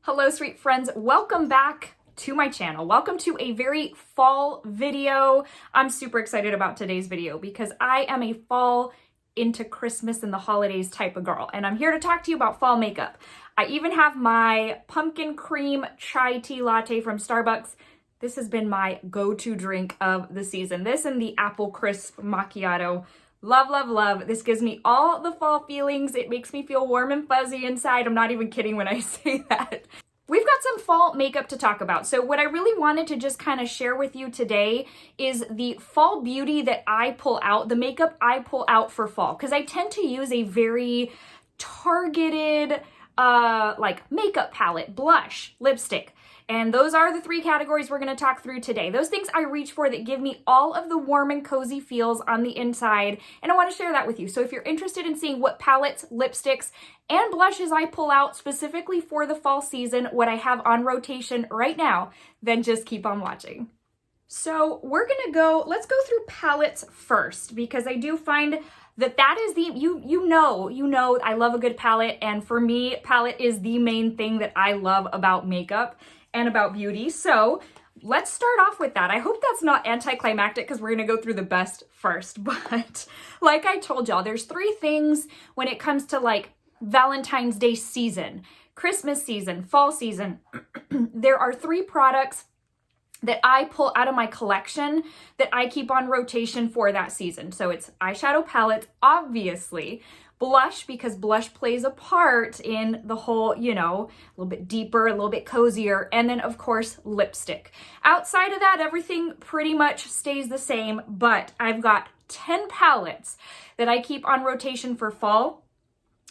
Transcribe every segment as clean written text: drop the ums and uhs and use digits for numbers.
Hello, sweet friends. Welcome back to my channel. Welcome to a very fall video. I'm super excited about today's video because I am a fall into Christmas and the holidays type of girl, and I'm here to talk to you about fall makeup. I even have my pumpkin cream chai tea latte from Starbucks. This has been my go-to drink of the season. This and the apple crisp macchiato. Love, love, love. This gives me all the fall feelings. It makes me feel warm and fuzzy inside. I'm not even kidding when I say that. We've got some fall makeup to talk about. So what I really wanted to just kind of share with you today is the fall beauty that I pull out, the makeup I pull out for fall. Because I tend to use a very targeted like makeup palette, blush, lipstick. And those are the three categories we're going to talk through today. Those things I reach for that give me all of the warm and cozy feels on the inside. And I want to share that with you. So if you're interested in seeing what palettes, lipsticks, and blushes I pull out specifically for the fall season, what I have on rotation right now, then just keep on watching. So we're going to let's go through palettes first, because I do find that is the, you know, I love a good palette. And for me, palette is the main thing that I love about makeup and about beauty. So let's start off with that. I hope that's not anticlimactic because we're going to go through the best first. But like I told y'all, there's three things when it comes to like Valentine's Day season, Christmas season, fall season. There are three products that I pull out of my collection that I keep on rotation for that season. So it's eyeshadow palettes, obviously, blush, because blush plays a part in the whole, you know, a little bit deeper, a little bit cozier, and then of course, lipstick. Outside of that, everything pretty much stays the same, but I've got 10 palettes that I keep on rotation for fall.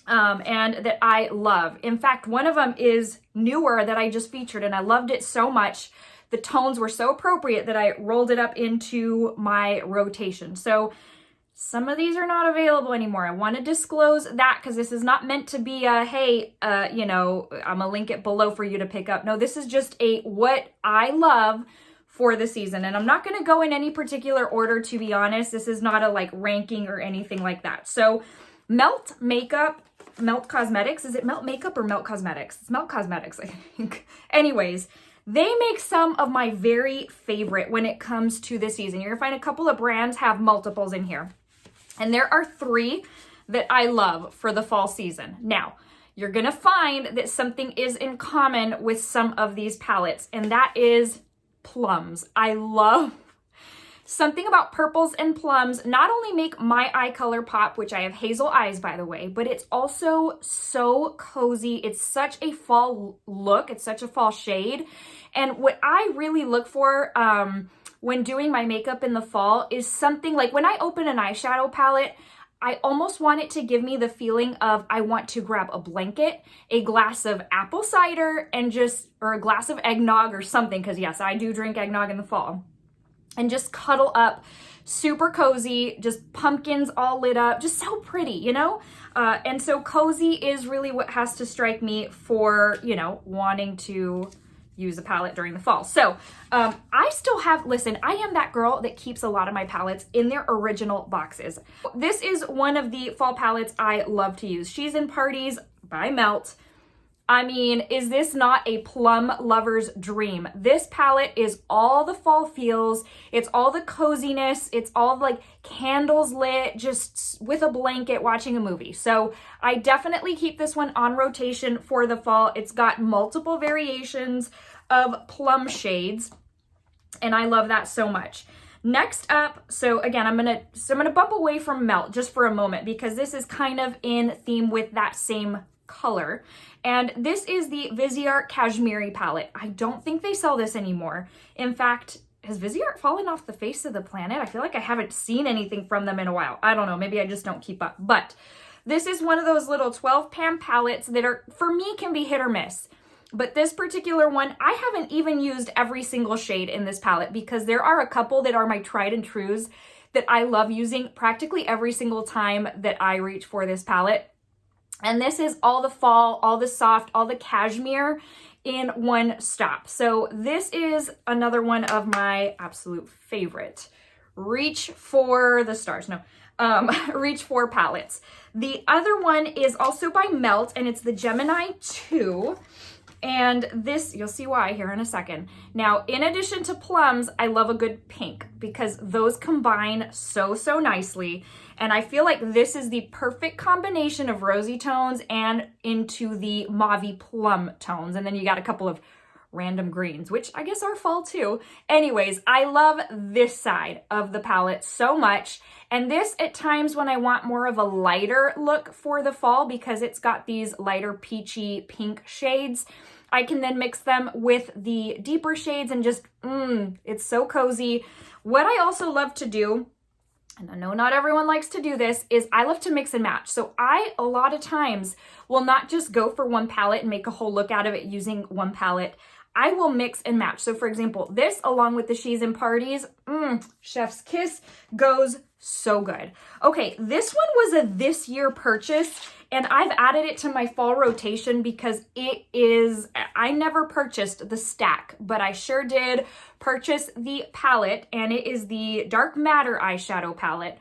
And that I love. In fact, one of them is newer that I just featured, and I loved it so much. The tones were so appropriate that I rolled it up into my rotation. So some of these are not available anymore. I want to disclose that because this is not meant to be a, hey, you know, I'm gonna link it below for you to pick up. No, this is just a what I love for the season. And I'm not going to go in any particular order, to be honest. This is not a like ranking or anything like that. So Melt Cosmetics. Is it Melt Makeup or Melt Cosmetics? It's Melt Cosmetics, I think. Anyways, they make some of my very favorite when it comes to this season. You're gonna find a couple of brands have multiples in here. And there are three that I love for the fall season. Now, you're gonna find that something is in common with some of these palettes, and that is plums. I love something about purples and plums. Not only make my eye color pop, which I have hazel eyes, by the way, but it's also so cozy. It's such a fall look. It's such a fall shade. And what I really look for when doing my makeup in the fall is something like when I open an eyeshadow palette, I almost want it to give me the feeling of I want to grab a blanket, a glass of apple cider, or a glass of eggnog or something, because yes, I do drink eggnog in the fall. And just cuddle up, super cozy, just pumpkins all lit up, just so pretty, you know? And so cozy is really what has to strike me for, you know, wanting to use a palette during the fall. So I still have, listen, I am that girl that keeps a lot of my palettes in their original boxes. This is one of the fall palettes I love to use. She's in Parties by Melt. I mean, is this not a plum lover's dream? This palette is all the fall feels. It's all the coziness. It's all like candles lit, just with a blanket watching a movie. So I definitely keep this one on rotation for the fall. It's got multiple variations of plum shades, and I love that so much. Next up, so again, I'm gonna bump away from Melt just for a moment because this is kind of in theme with that same color. And this is the Viseart Cashmerie palette. I don't think they sell this anymore. In fact, has Viseart fallen off the face of the planet? I feel like I haven't seen anything from them in a while. I don't know, maybe I just don't keep up. But this is one of those little 12 pan palettes that are, for me, can be hit or miss. But this particular one, I haven't even used every single shade in this palette because there are a couple that are my tried and trues that I love using practically every single time that I reach for this palette. And this is all the fall, all the soft, all the cashmere in one stop. So this is another one of my absolute favorite. Reach for the stars. No, reach for palettes. The other one is also by Melt, and it's the Gemini 2. And this, you'll see why here in a second. Now, in addition to plums, I love a good pink because those combine so, so nicely. And I feel like this is the perfect combination of rosy tones and into the mauvey plum tones. And then you got a couple of random greens, which I guess are fall too. Anyways, I love this side of the palette so much. And this at times when I want more of a lighter look for the fall, because it's got these lighter peachy pink shades, I can then mix them with the deeper shades and just, it's so cozy. What I also love to do, and I know not everyone likes to do this, is I love to mix and match. So I, a lot of times, will not just go for one palette and make a whole look out of it using one palette. I will mix and match. So for example, this along with the She's and Parties, chef's kiss, goes so good. Okay, this one was a this year purchase, and I've added it to my fall rotation because it is, I never purchased the stack, but I sure did purchase the palette, and it is the Dark Matter eyeshadow palette.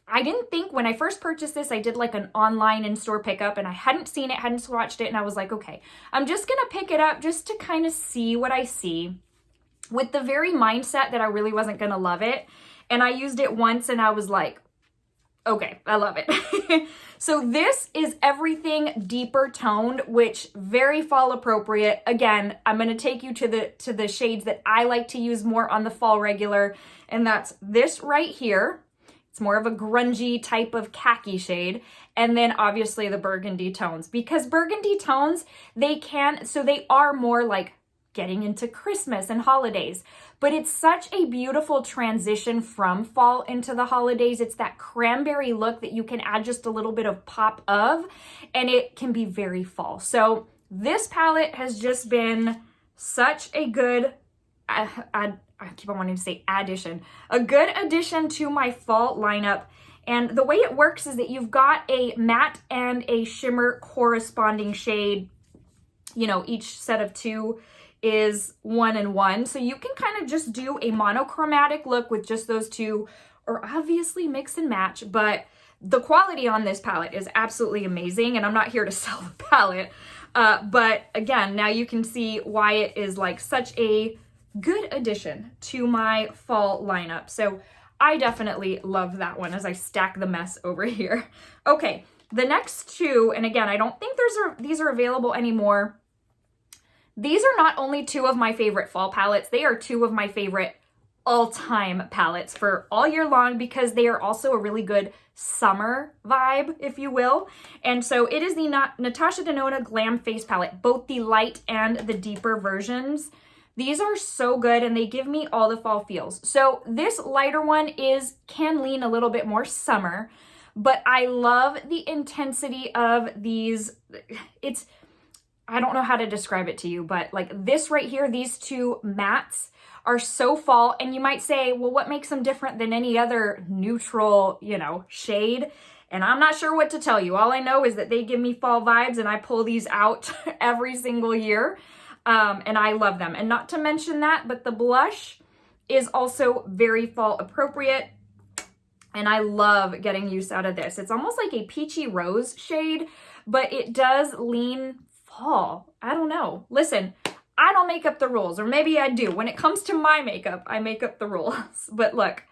I didn't think when I first purchased this, I did like an online in-store pickup and I hadn't seen it, hadn't swatched it, and I was like, okay, I'm just gonna pick it up just to kind of see what I see with the very mindset that I really wasn't gonna love it. And I used it once and I was like, okay, I love it. So this is everything deeper toned, which very fall appropriate. Again, I'm gonna take you to the shades that I like to use more on the fall regular, and that's this right here. It's more of a grungy type of khaki shade. And then obviously the burgundy tones, because burgundy tones, they are more like getting into Christmas and holidays, but it's such a beautiful transition from fall into the holidays. It's that cranberry look that you can add just a little bit of pop of, and it can be very fall. So this palette has just been such a good, I keep on wanting to say addition, a good addition to my fall lineup. And the way it works is that you've got a matte and a shimmer corresponding shade. You know, each set of two is 1 and 1. So you can kind of just do a monochromatic look with just those two, or obviously mix and match. But the quality on this palette is absolutely amazing. And I'm not here to sell the palette. But again, now you can see why it is like such a good addition to my fall lineup. So I definitely love that one as I stack the mess over here. Okay, the next two, and again, I don't think these are available anymore. These are not only two of my favorite fall palettes, they are two of my favorite all-time palettes for all year long, because they are also a really good summer vibe, if you will. And so it is the Natasha Denona Glam Face Palette, both the light and the deeper versions. These are so good and they give me all the fall feels. So this lighter one can lean a little bit more summer, but I love the intensity of these. I don't know how to describe it to you, but like this right here, these two mattes are so fall. And you might say, well, what makes them different than any other neutral, shade? And I'm not sure what to tell you. All I know is that they give me fall vibes and I pull these out every single year. And I love them. And not to mention that, but the blush is also very fall appropriate. And I love getting use out of this. It's almost like a peachy rose shade, but it does lean fall. I don't know. Listen, I don't make up the rules, or maybe I do. When it comes to my makeup, I make up the rules. But look,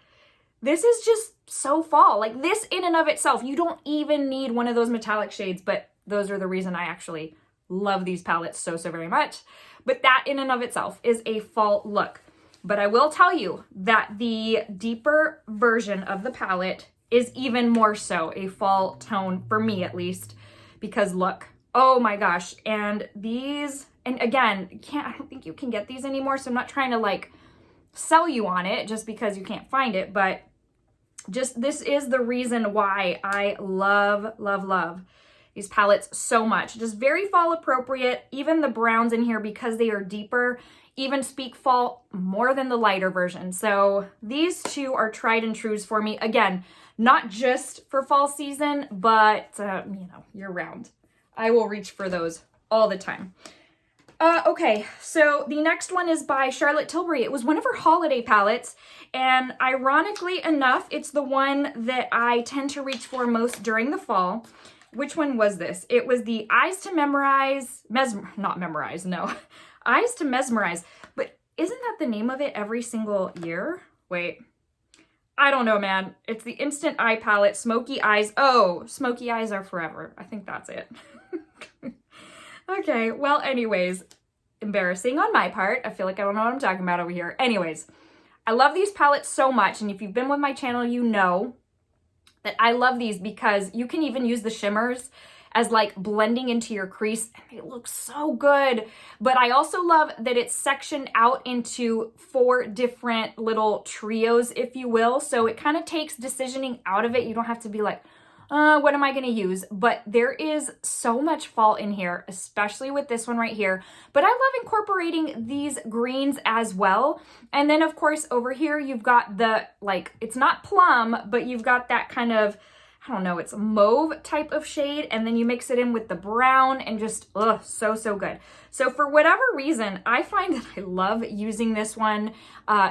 this is just so fall. Like this in and of itself, you don't even need one of those metallic shades, but those are the reason I actually love these palettes so very much. But that in and of itself is a fall look. But I will tell you that the deeper version of the palette is even more so a fall tone for me, at least, because look, oh my gosh. And these, and again, I don't think you can get these anymore. So I'm not trying to like sell you on it just because you can't find it, but just this is the reason why I love these palettes so much. Just very fall appropriate. Even the browns in here, because they are deeper, even speak fall more than the lighter version. So these two are tried and trues for me. Again, not just for fall season, but year round. I will reach for those all the time. Okay, so the next one is by Charlotte Tilbury. It was one of her holiday palettes, and ironically enough, it's the one that I tend to reach for most during the fall. which one was this? It was the Eyes to Memorize, not Memorize, no. Eyes to Mesmerize. But isn't that the name of it every single year? Wait. I don't know, man. It's the Instant Eye Palette, Smoky Eyes. Oh, Smoky Eyes are forever. I think that's it. Okay, well, anyways, embarrassing on my part. I feel like I don't know what I'm talking about over here. Anyways, I love these palettes so much, and if you've been with my channel, you know that I love these because you can even use the shimmers as like blending into your crease, and they look so good. But I also love that it's sectioned out into 4 different little trios, if you will. So it kind of takes decisioning out of it. You don't have to be like, what am I going to use? But there is so much fall in here, especially with this one right here. But I love incorporating these greens as well. And then of course over here, you've got the, like, it's not plum, but you've got that kind of, I don't know, it's a mauve type of shade. And then you mix it in with the brown and just, ugh, so, so good. So for whatever reason, I find that I love using this one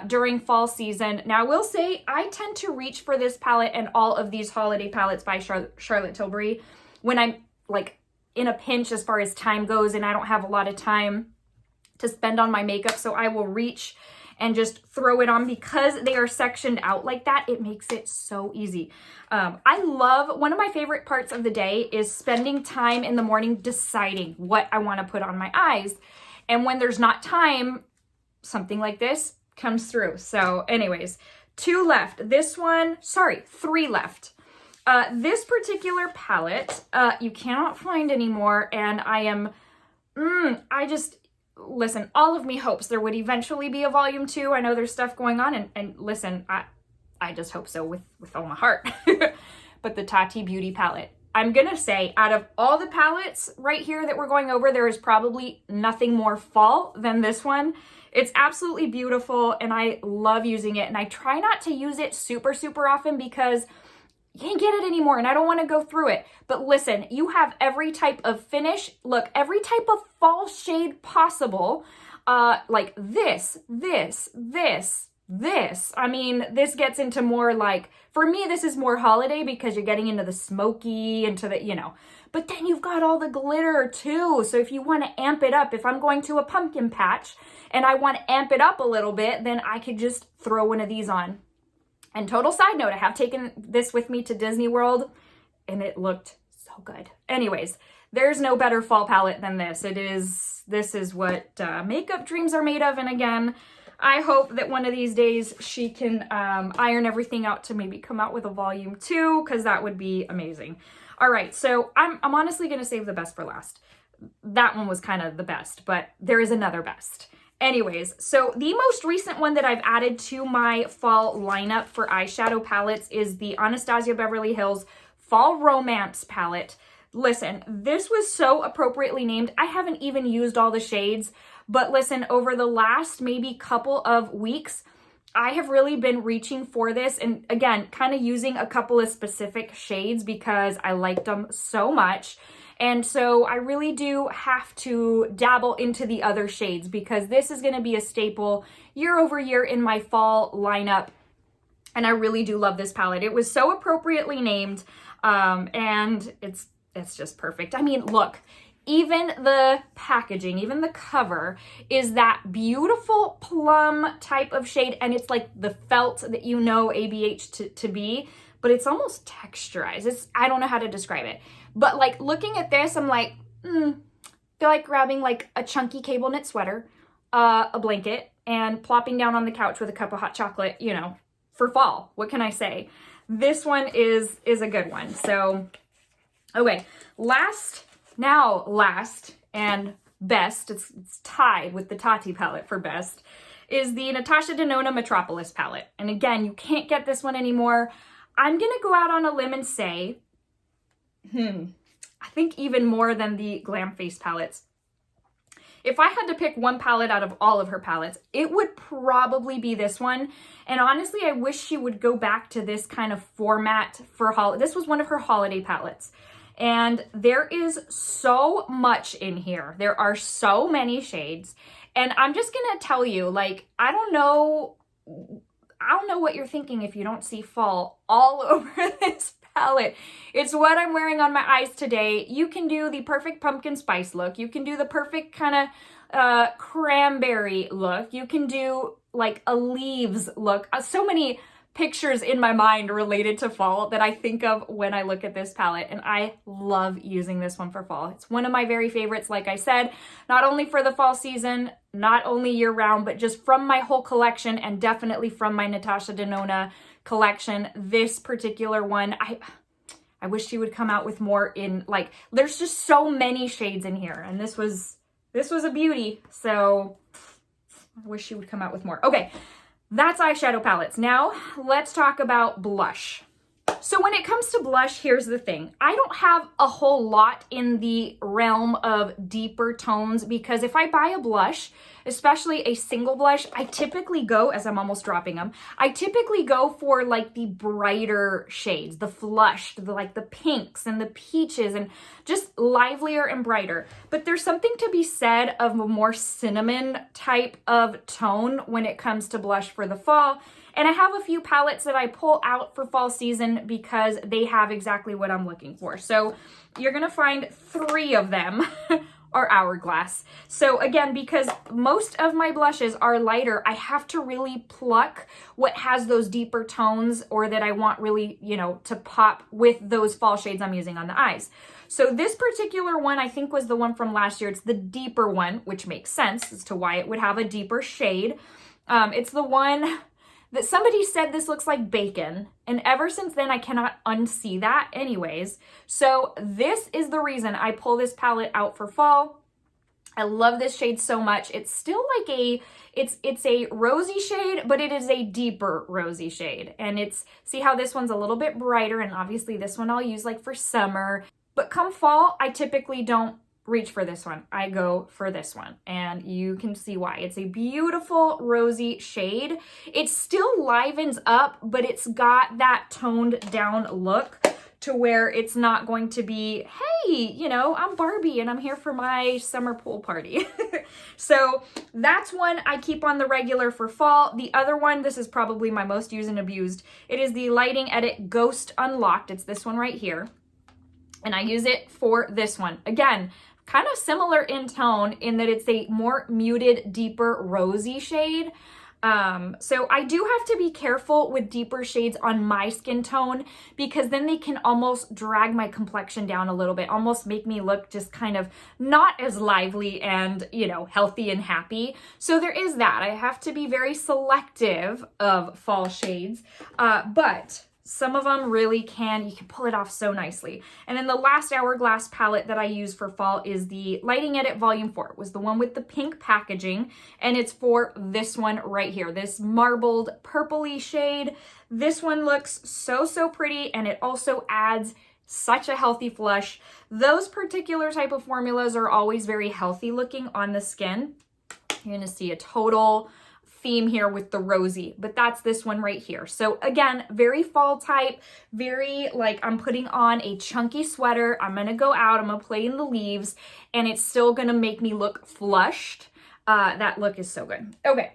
during fall season. Now I will say I tend to reach for this palette and all of these holiday palettes by Charlotte Tilbury when I'm like in a pinch as far as time goes and I don't have a lot of time to spend on my makeup. So I will reach and just throw it on because they are sectioned out like that. It makes it so easy. I love, one of my favorite parts of the day is spending time in the morning deciding what I want to put on my eyes. And when there's not time, something like this comes through. So anyways, 2 left. This one, sorry, 3 left. This particular palette, you cannot find anymore. And I am, listen, all of me hopes there would eventually be a volume 2. I know there's stuff going on and listen, I just hope so with all my heart. But the Tati Beauty palette, I'm gonna say out of all the palettes right here that we're going over, there is probably nothing more fall than this one. It's absolutely beautiful and I love using it, and I try not to use it super, super often because you can't get it anymore and I don't want to go through it. But listen, you have every type of finish. Look, every type of fall shade possible. Like this. I mean, this gets into more like, for me, this is more holiday because you're getting into the smoky, into the, you know. But then you've got all the glitter too. So if you want to amp it up, if I'm going to a pumpkin patch and I want to amp it up a little bit, then I could just throw one of these on. And total side note, I have taken this with me to Disney World and it looked so good. Anyways, there's no better fall palette than this. This is what makeup dreams are made of. And again, I hope that one of these days she can iron everything out to maybe come out with a volume 2, because that would be amazing. All right, so I'm honestly going to save the best for last. That one was kind of the best, but there is another best. Anyways, so the most recent one that I've added to my fall lineup for eyeshadow palettes is the Anastasia Beverly Hills Fall Romance palette. Listen, this was so appropriately named. I haven't even used all the shades, but listen, over the last maybe couple of weeks, I have really been reaching for this, and again, kind of using a couple of specific shades because I liked them so much. And so I really do have to dabble into the other shades because this is going to be a staple year over year in my fall lineup. And I really do love this palette. It was so appropriately named, and it's just perfect. I mean, look, even the packaging, even the cover is that beautiful plum type of shade. And it's like the felt that you know ABH to be, but it's almost texturized. I don't know how to describe it. But like looking at this, I'm like, feel like grabbing like a chunky cable knit sweater, a blanket, and plopping down on the couch with a cup of hot chocolate, you know, for fall. What can I say? This one is a good one. So, okay, last and best, it's tied with the Tati palette for best, is the Natasha Denona Metropolis palette. And again, you can't get this one anymore. I'm going to go out on a limb and say, I think even more than the Glam face palettes. If I had to pick one palette out of all of her palettes, it would probably be this one. And honestly, I wish she would go back to this kind of format for holiday. This was one of her holiday palettes. And there is so much in here. There are so many shades. And I'm just going to tell you, like, I don't know what you're thinking if you don't see fall all over this palette. It's what I'm wearing on my eyes today. You can do the perfect pumpkin spice look. You can do the perfect kind of cranberry look. You can do like a leaves look. So many pictures in my mind related to fall that I think of when I look at this palette, and I love using this one for fall. It's one of my very favorites, like I said, not only for the fall season, not only year round, but just from my whole collection, and definitely from my Natasha Denona collection. This particular one, I wish she would come out with more in, like, there's just so many shades in here, and this was a beauty, so I wish she would come out with more. Okay, that's eyeshadow palettes. Now, let's talk about blush. So when it comes to blush, here's the thing. I don't have a whole lot in the realm of deeper tones, because if I buy a blush, especially a single blush, I typically go, as I'm almost dropping them, I typically go for like the brighter shades, the flushed, like the pinks and the peaches, and just livelier and brighter. But there's something to be said of a more cinnamon type of tone when it comes to blush for the fall. And I have a few palettes that I pull out for fall season because they have exactly what I'm looking for. So you're gonna find 3 of them are Hourglass. So again, because most of my blushes are lighter, I have to really pluck what has those deeper tones, or that I want really, you know, to pop with those fall shades I'm using on the eyes. So this particular one, I think, was the one from last year. It's the deeper one, which makes sense as to why it would have a deeper shade. It's the one that somebody said this looks like bacon, and ever since then I cannot unsee that anyways. So this is the reason I pull this palette out for fall. I love this shade so much. It's still like it's a rosy shade, but it is a deeper rosy shade. And it's, see how this one's a little bit brighter, and obviously this one I'll use like for summer. But come fall, I typically don't reach for this one. I go for this one, and you can see why. It's a beautiful rosy shade. It still livens up, but it's got that toned down look to where it's not going to be, hey, you know, I'm Barbie and I'm here for my summer pool party. So that's one I keep on the regular for fall. The other one, this is probably my most used and abused. It is the Lighting Edit Ghost Unlocked. It's this one right here. And I use it for this one. Again, kind of similar in tone in that it's a more muted, deeper rosy shade. So I do have to be careful with deeper shades on my skin tone, because then they can almost drag my complexion down a little bit, almost make me look just kind of not as lively and, you know, healthy and happy. So there is that. I have to be very selective of fall shades, but some of them really you can pull it off so nicely. And then the last Hourglass palette that I use for fall is the Lighting Edit Volume 4. It was the one with the pink packaging, and it's for this one right here, this marbled purpley shade. This one looks so, so pretty, and it also adds such a healthy flush. Those particular type of formulas are always very healthy looking on the skin. You're gonna see a total theme here with the rosy, but that's this one right here. So again, very fall type, very like I'm putting on a chunky sweater. I'm gonna go out, I'm gonna play in the leaves, and it's still gonna make me look flushed. That look is so good. Okay,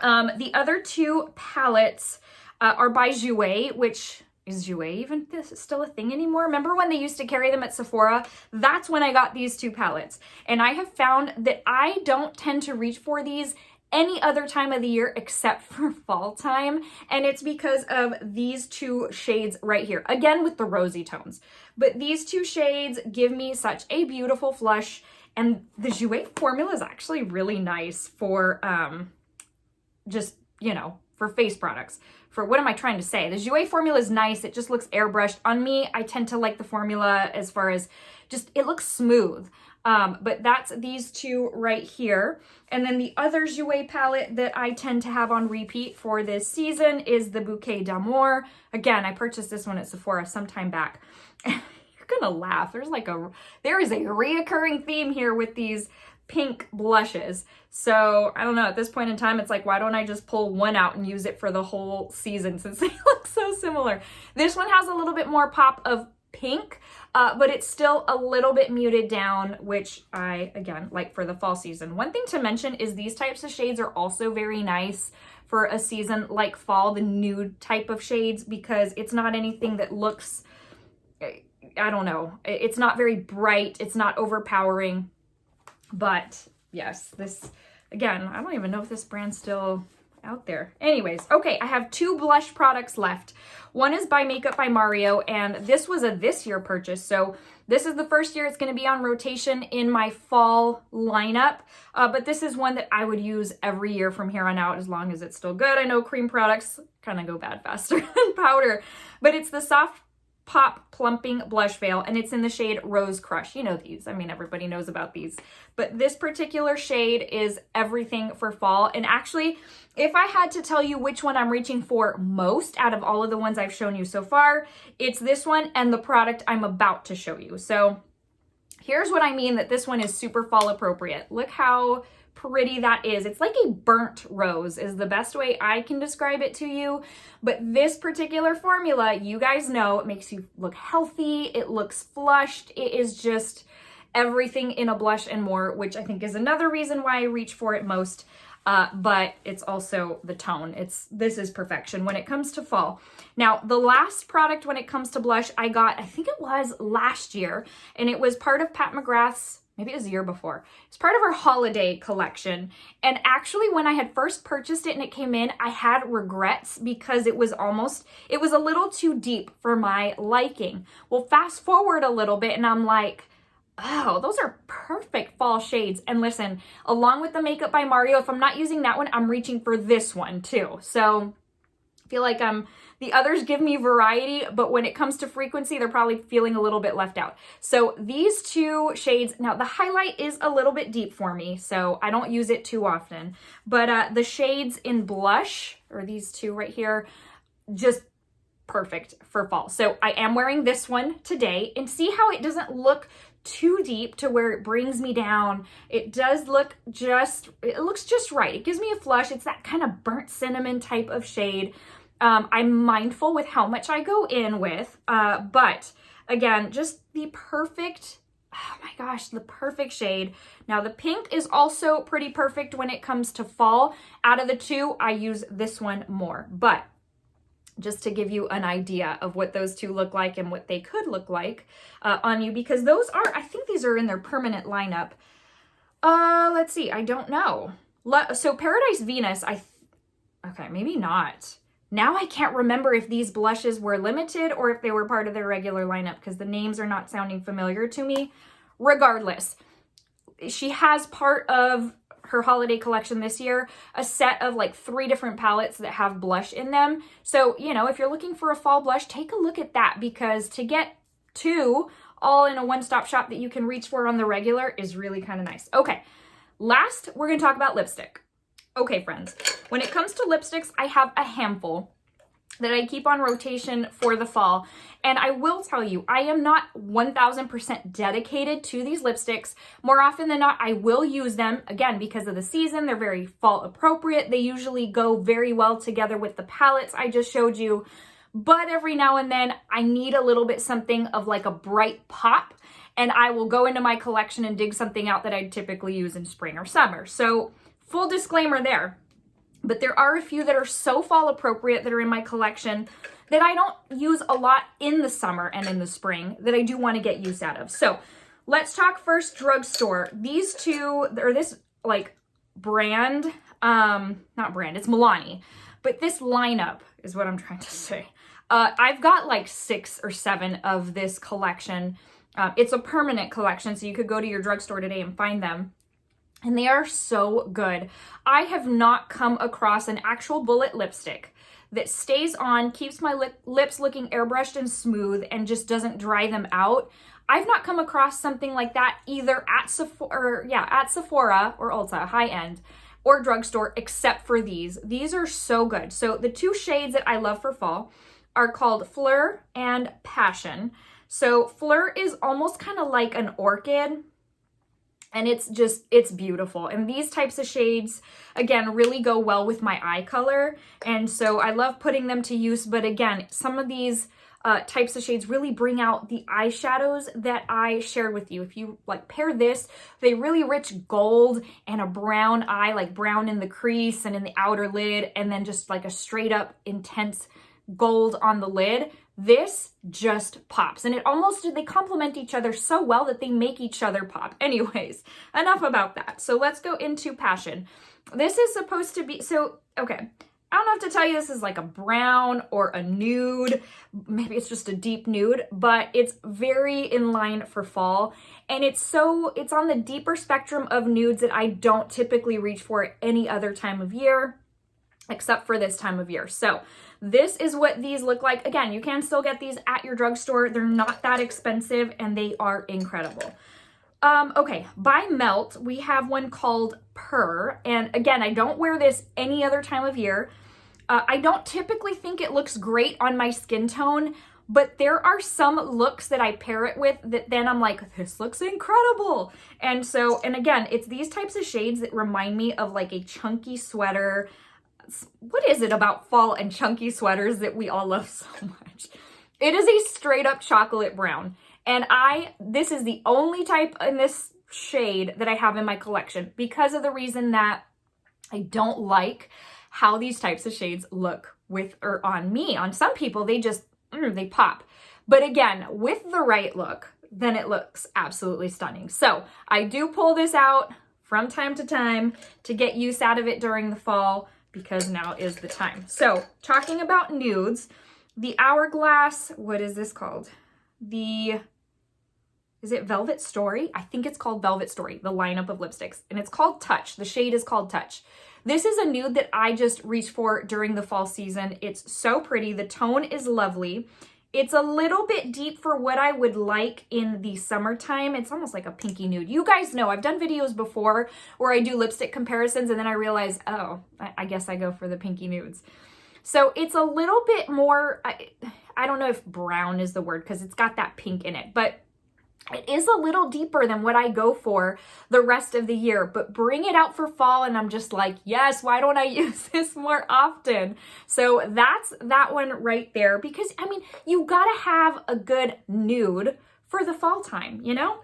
the other 2 palettes are by Jouer, which is Jouer even still a thing anymore? Remember when they used to carry them at Sephora? That's when I got these 2 palettes. And I have found that I don't tend to reach for these any other time of the year except for fall time, and it's because of these 2 shades right here, again with the rosy tones. But these 2 shades give me such a beautiful flush, and the Jouer formula is actually really nice for just, you know, for face products. For what am I trying to say? The Jouer formula is nice. It just looks airbrushed. On me, I tend to like the formula as far as just, it looks smooth. But that's these 2 right here. And then the other Jouer palette that I tend to have on repeat for this season is the Bouquet d'Amour. Again, I purchased this one at Sephora some time back. You're gonna laugh. There is a reoccurring theme here with these pink blushes. So I don't know, at this point in time, it's like, why don't I just pull one out and use it for the whole season since they look so similar? This one has a little bit more pop of pink, but it's still a little bit muted down, which I, again, like for the fall season. One thing to mention is these types of shades are also very nice for a season like fall, the nude type of shades, because it's not anything that looks, I don't know, it's not very bright, it's not overpowering. But yes, this, again, I don't even know if this brand's still out there. Anyways, okay, I have 2 blush products left. One is by Makeup by Mario, and this was a this year purchase. So this is the first year it's going to be on rotation in my fall lineup. But this is one that I would use every year from here on out, as long as it's still good. I know cream products kind of go bad faster than powder, but it's the Soft Pop Plumping Blush Veil, and it's in the shade Rose Crush. You know these. I mean, everybody knows about these. But this particular shade is everything for fall. And actually, if I had to tell you which one I'm reaching for most out of all of the ones I've shown you so far, it's this one and the product I'm about to show you. So here's what I mean that this one is super fall appropriate. Look how pretty that is. It's like a burnt rose is the best way I can describe it to you. But this particular formula, you guys know, it makes you look healthy. It looks flushed. It is just everything in a blush and more, which I think is another reason why I reach for it most. But it's also the tone. This is perfection when it comes to fall. Now, the last product when it comes to blush I got, I think it was last year, and it was part of Pat McGrath's, maybe it was the year before. It's part of her holiday collection. And actually, when I had first purchased it and it came in, I had regrets because it was a little too deep for my liking. Well, fast forward a little bit and I'm like, oh, those are perfect fall shades. And listen, along with the Makeup by Mario, if I'm not using that one, I'm reaching for this one too. So I feel like the others give me variety, but when it comes to frequency, they're probably feeling a little bit left out. So these 2 shades, now the highlight is a little bit deep for me, so I don't use it too often. But the shades in blush, or these 2 right here, just perfect for fall. So I am wearing this one today, and see how it doesn't look too deep to where it brings me down. It does look it looks just right. It gives me a flush. It's that kind of burnt cinnamon type of shade. I'm mindful with how much I go in with, but again, just the perfect, oh my gosh, the perfect shade. Now the pink is also pretty perfect when it comes to fall. Out of the 2, I use this one more, but just to give you an idea of what those 2 look like and what they could look like on you, because those are, I think these are in their permanent lineup. Let's see, I don't know. So Paradise Venus, okay, maybe not. Now I can't remember if these blushes were limited or if they were part of their regular lineup because the names are not sounding familiar to me. Regardless, she has part of her holiday collection this year, a set of like 3 different palettes that have blush in them. So, you know, if you're looking for a fall blush, take a look at that, because to get 2 all in a one-stop shop that you can reach for on the regular is really kind of nice. Okay, last, we're going to talk about lipstick. Okay, friends, when it comes to lipsticks, I have a handful that I keep on rotation for the fall. And I will tell you, I am not 1000% dedicated to these lipsticks. More often than not, I will use them, again, because of the season. They're very fall appropriate. They usually go very well together with the palettes I just showed you. But every now and then, I need a little bit something of like a bright pop. And I will go into my collection and dig something out that I typically use in spring or summer. So full disclaimer there. But there are a few that are so fall appropriate that are in my collection that I don't use a lot in the summer and in the spring that I do want to get use out of. So let's talk first drugstore. These 2, or this like brand, not brand, it's Milani. But this lineup is what I'm trying to say. I've got like 6 or 7 of this collection. It's a permanent collection, so you could go to your drugstore today and find them. And they are so good. I have not come across an actual bullet lipstick that stays on, keeps my lips looking airbrushed and smooth, and just doesn't dry them out. I've not come across something like that either at Sephora or Ulta, high end, or drugstore, except for these. These are so good. So the 2 shades that I love for fall are called Fleur and Passion. So Fleur is almost kind of like an orchid, and it's beautiful. And these types of shades, again, really go well with my eye color. And so I love putting them to use. But again, some of these types of shades really bring out the eyeshadows that I shared with you. If you like pair this, they really rich gold and a brown eye, like brown in the crease and in the outer lid, and then just like a straight up intense gold on the lid. This just pops, and they complement each other so well that they make each other pop. Anyways, enough about that. So let's go into Passion. This is supposed to be, okay. I don't have to tell you this is like a brown or a nude. Maybe it's just a deep nude, but it's very in line for fall. And it's on the deeper spectrum of nudes that I don't typically reach for any other time of year, except for this time of year. So this is what these look like. Again, you can still get these at your drugstore. They're not that expensive and they are incredible. Okay, by Melt, we have one called Purr. And again, I don't wear this any other time of year. I don't typically think it looks great on my skin tone, but there are some looks that I pair it with that then I'm like, this looks incredible. And again, it's these types of shades that remind me of like a chunky sweater. What is it about fall and chunky sweaters that we all love so much? It is a straight up chocolate brown. And this is the only type in this shade that I have in my collection because of the reason that I don't like how these types of shades look with or on me. On some people, they just, they pop. But again, with the right look, then it looks absolutely stunning. So I do pull this out from time to time to get use out of it during the fall because now is the time. So talking about nudes, the Hourglass, what is this called? Is it Velvet Story? I think it's called Velvet Story, the lineup of lipsticks. And it's called Touch. The shade is called Touch. This is a nude that I just reached for during the fall season. It's so pretty. The tone is lovely. It's a little bit deep for what I would like in the summertime. It's almost like a pinky nude. You guys know, I've done videos before where I do lipstick comparisons and then I realize, oh, I guess I go for the pinky nudes. So it's a little bit more, I don't know if brown is the word because it's got that pink in it, but it is a little deeper than what I go for the rest of the year, but bring it out for fall and I'm just like, yes, why don't I use this more often? So that's that one right there because, I mean, you gotta have a good nude for the fall time, you know?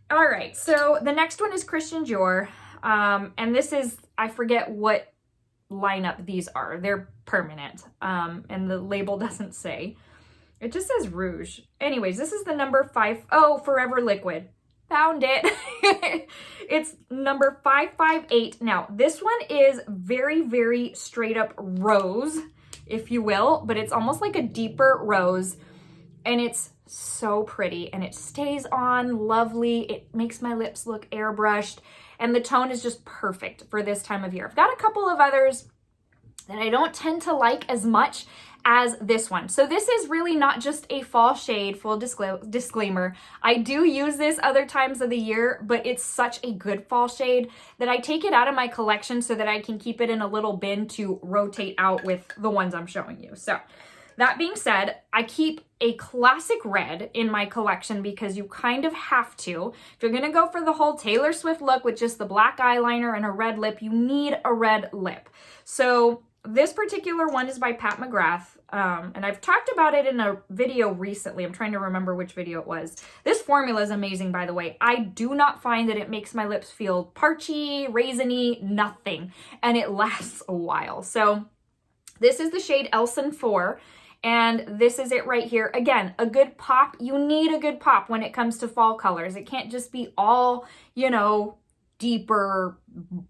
All right, so the next one is Christian Dior, and this is, I forget what lineup these are. They're permanent, and the label doesn't say. It just says Rouge. Anyways, this is the number 5. Oh, Forever Liquid. Found it. It's number 558. Now, this one is very, very straight up rose, if you will, but it's almost like a deeper rose. And it's so pretty and it stays on lovely. It makes my lips look airbrushed and the tone is just perfect for this time of year. I've got a couple of others that I don't tend to like as much as this one. So this is really not just a fall shade, full disclaimer. I do use this other times of the year, but it's such a good fall shade that I take it out of my collection so that I can keep it in a little bin to rotate out with the ones I'm showing you. So that being said, I keep a classic red in my collection because you kind of have to. If you're gonna go for the whole Taylor Swift look with just the black eyeliner and a red lip, you need a red lip. So this particular one is by Pat McGrath, and I've talked about it in a video recently. I'm trying to remember which video it was. This formula is amazing, by the way. I do not find that it makes my lips feel parchy, raisiny, nothing, and it lasts a while. So this is the shade Elson 4, and this is it right here. Again, a good pop. You need a good pop when it comes to fall colors. It can't just be all, you know, deeper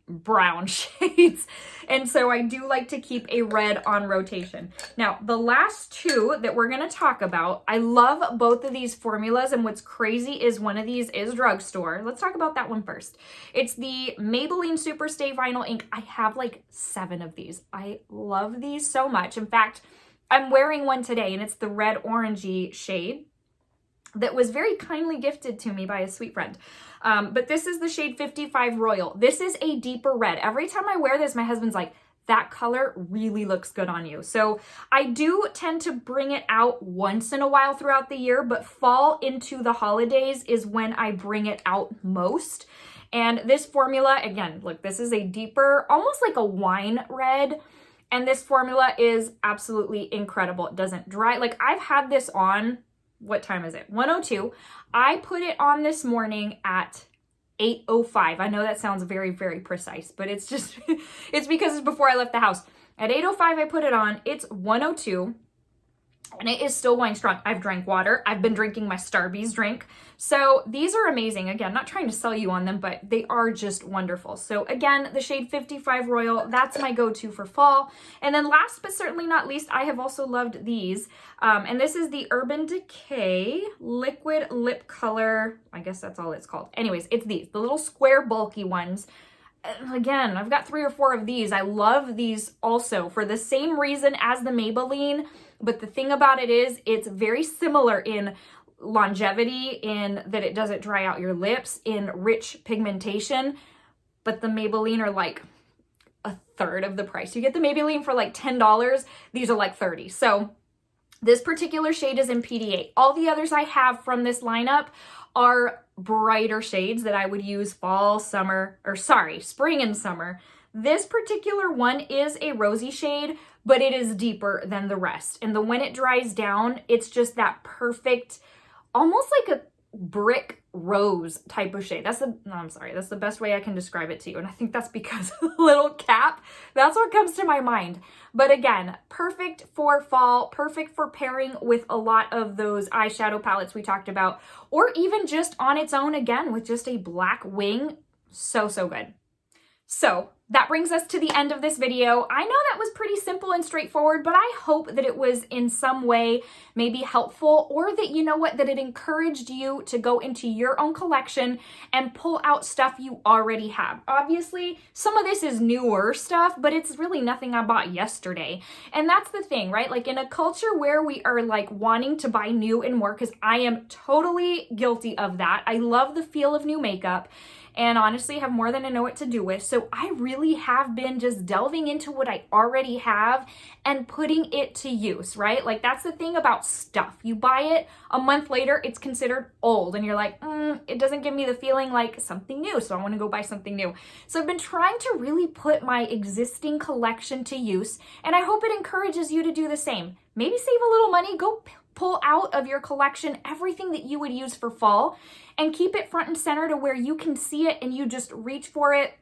brown shades. And so I do like to keep a red on rotation. Now, the last two that we're going to talk about, I love both of these formulas. And what's crazy is one of these is drugstore. Let's talk about that one first. It's the Maybelline Superstay Vinyl Ink. I have like 7 of these. I love these so much. In fact, I'm wearing one today and it's the red orangey shade that was very kindly gifted to me by a sweet friend. But this is the shade 55 Royal. This is a deeper red. Every time I wear this, my husband's like, that color really looks good on you. So I do tend to bring it out once in a while throughout the year, but fall into the holidays is when I bring it out most. And this formula, again, look, this is a deeper, almost like a wine red. And this formula is absolutely incredible. It doesn't dry. Like, I've had this on, what time is it? 1:02. I put it on this morning at 8:05. I know that sounds very, very precise, but it's just, it's because it's before I left the house. At 8:05, I put it on. It's 1:02. And it is still going strong. I've drank water. I've been drinking my Starbucks drink. So these are amazing. Again, not trying to sell you on them, but they are just wonderful. So again, the shade 55 Royal, that's my go-to for fall. And then last but certainly not least, I have also loved these. And this is the Urban Decay Liquid Lip Color. I guess that's all it's called. Anyways, it's these, the little square bulky ones. Again, I've got 3 or 4 of these. I love these also for the same reason as the Maybelline. But the thing about it is it's very similar in longevity, in that it doesn't dry out your lips, in rich pigmentation. But the Maybelline are like a third of the price. You get the Maybelline for like $10. These are like $30. So this particular shade is in PD8. All the others I have from this lineup are brighter shades that I would use fall, summer, or sorry, spring and summer. This particular one is a rosy shade, but it is deeper than the rest. And when it dries down, it's just that perfect, almost like a brick rose type of shade. That's the best way I can describe it to you. And I think that's because of the little cap. That's what comes to my mind. But again, perfect for fall, perfect for pairing with a lot of those eyeshadow palettes we talked about, or even just on its own, again, with just a black wing. So, so good. So that brings us to the end of this video. I know that was pretty simple and straightforward, but I hope that it was in some way maybe helpful, or that, you know what, that it encouraged you to go into your own collection and pull out stuff you already have. Obviously, some of this is newer stuff, but it's really nothing I bought yesterday. And that's the thing, right? Like, in a culture where we are like wanting to buy new and more, because I am totally guilty of that. I love the feel of new makeup, and honestly have more than I know what to do with. So I really have been just delving into what I already have and putting it to use, right? Like, that's the thing about stuff. You buy it, a month later, it's considered old, and you're like, it doesn't give me the feeling like something new, so I want to go buy something new. So I've been trying to really put my existing collection to use, and I hope it encourages you to do the same. Maybe save a little money, go pull out of your collection everything that you would use for fall and keep it front and center to where you can see it and you just reach for it.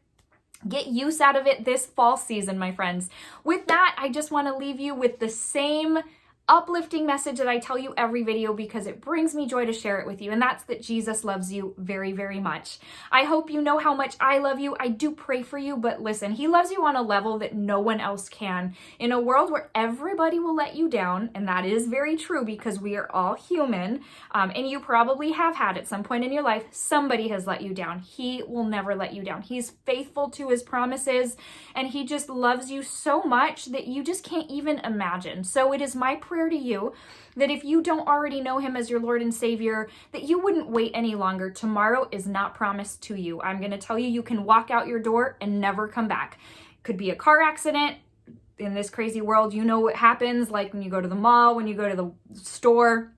Get use out of it this fall season, my friends. With that, I just want to leave you with the same uplifting message that I tell you every video, because it brings me joy to share it with you, and that's that Jesus loves you very, very much. I hope you know how much I love you. I do pray for you, but listen, he loves you on a level that no one else can. In a world where everybody will let you down, and that is very true because we are all human, and you probably have had at some point in your life, somebody has let you down. He will never let you down. He's faithful to his promises, and he just loves you so much that you just can't even imagine. So it is my prayer to you that if you don't already know him as your Lord and Savior, that you wouldn't wait any longer. Tomorrow is not promised to you. I'm going to tell you, you can walk out your door and never come back. Could be a car accident. In this crazy world, you know what happens, like when you go to the mall, when you go to the store.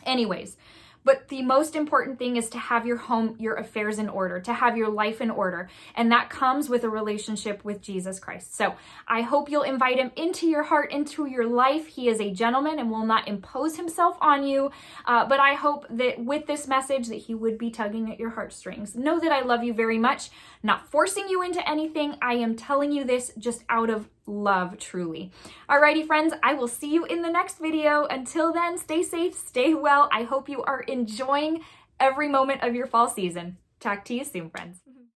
Anyways, but the most important thing is to have your home, your affairs in order, to have your life in order. And that comes with a relationship with Jesus Christ. So I hope you'll invite him into your heart, into your life. He is a gentleman and will not impose himself on you. But I hope that with this message that he would be tugging at your heartstrings. Know that I love you very much. Not forcing you into anything. I am telling you this just out of love, truly. Alrighty, friends, I will see you in the next video. Until then, stay safe, stay well. I hope you are enjoying every moment of your fall season. Talk to you soon, friends.